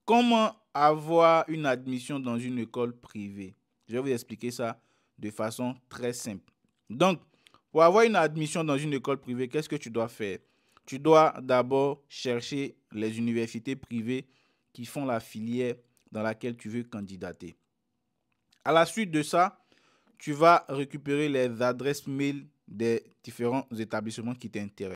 Comment avoir une admission dans une école privée? Je vais vous expliquer ça de façon très simple. Donc, pour avoir une admission dans une école privée, qu'est-ce que tu dois faire? Tu dois d'abord chercher les universités privées qui font la filière dans laquelle tu veux candidater. À la suite de ça, tu vas récupérer les adresses mail des différents établissements qui t'intéressent.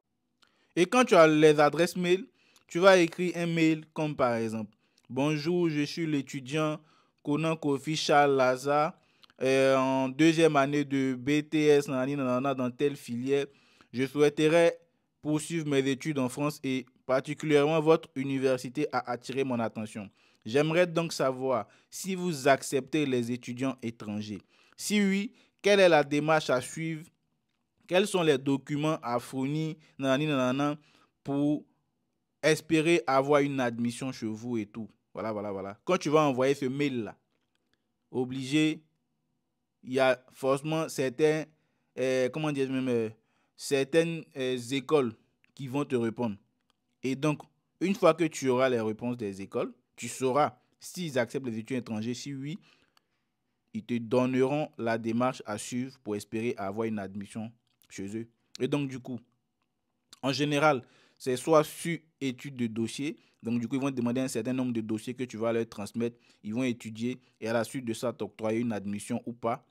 Et quand tu as les adresses mail, tu vas écrire un mail comme par exemple: bonjour, je suis l'étudiant Conan Kofi Charles Lazare en deuxième année de BTS dans telle filière. Je souhaiterais poursuivre mes études en France et particulièrement votre université a attiré mon attention. J'aimerais donc savoir si vous acceptez les étudiants étrangers. Si oui, quelle est la démarche à suivre? Quels sont les documents à fournir pour espérer avoir une admission chez vous et tout. Voilà. Quand tu vas envoyer ce mail-là, obligé, il y a forcément certaines écoles qui vont te répondre. Et donc, une fois que tu auras les réponses des écoles, tu sauras s'ils acceptent les étudiants étrangers. Si oui, ils te donneront la démarche à suivre pour espérer avoir une admission chez eux. Et donc, du coup, en général, c'est soit sur étude de dossier. Donc, du coup, ils vont te demander un certain nombre de dossiers que tu vas leur transmettre. Ils vont étudier et à la suite de ça, t'octroyer une admission ou pas.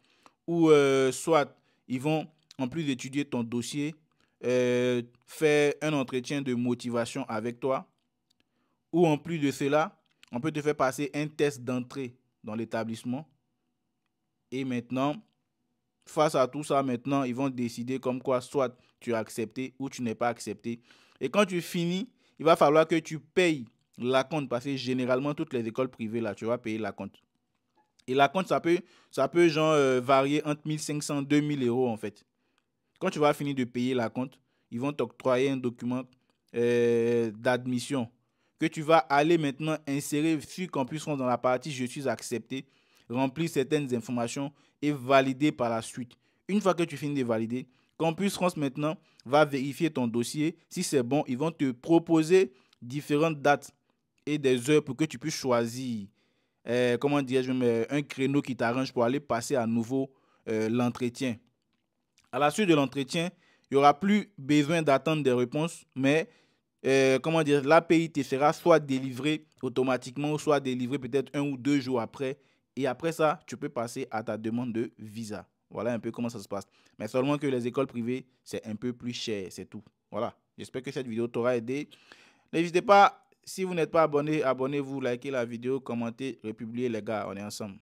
Ou soit, ils vont, en plus d'étudier ton dossier, faire un entretien de motivation avec toi. Ou en plus de cela, on peut te faire passer un test d'entrée dans l'établissement. Et maintenant, face à tout ça, maintenant, ils vont décider comme quoi soit tu as accepté ou tu n'es pas accepté. Et quand tu finis, il va falloir que tu payes l'acompte parce que généralement, toutes les écoles privées, là, tu vas payer l'acompte. Et l'acompte, ça peut genre varier entre 1500 et 2000 euros en fait. Quand tu vas finir de payer l'acompte, ils vont t'octroyer un document d'admission que tu vas aller maintenant insérer sur Campus France dans la partie je suis accepté, remplir certaines informations et valider par la suite. Une fois que tu finis de valider, Campus France maintenant va vérifier ton dossier. Si c'est bon, ils vont te proposer différentes dates et des heures pour que tu puisses choisir un créneau qui t'arrange pour aller passer à nouveau l'entretien. À la suite de l'entretien, il n'y aura plus besoin d'attendre des réponses, mais l'API te sera soit délivré automatiquement, ou soit délivré peut-être 1 ou 2 jours après. Et après ça, tu peux passer à ta demande de visa. Voilà un peu comment ça se passe. Mais seulement que les écoles privées, c'est un peu plus cher, c'est tout. Voilà. J'espère que cette vidéo t'aura aidé. N'hésitez pas, si vous n'êtes pas abonné, abonnez-vous, likez la vidéo, commentez, republiez les gars. On est ensemble.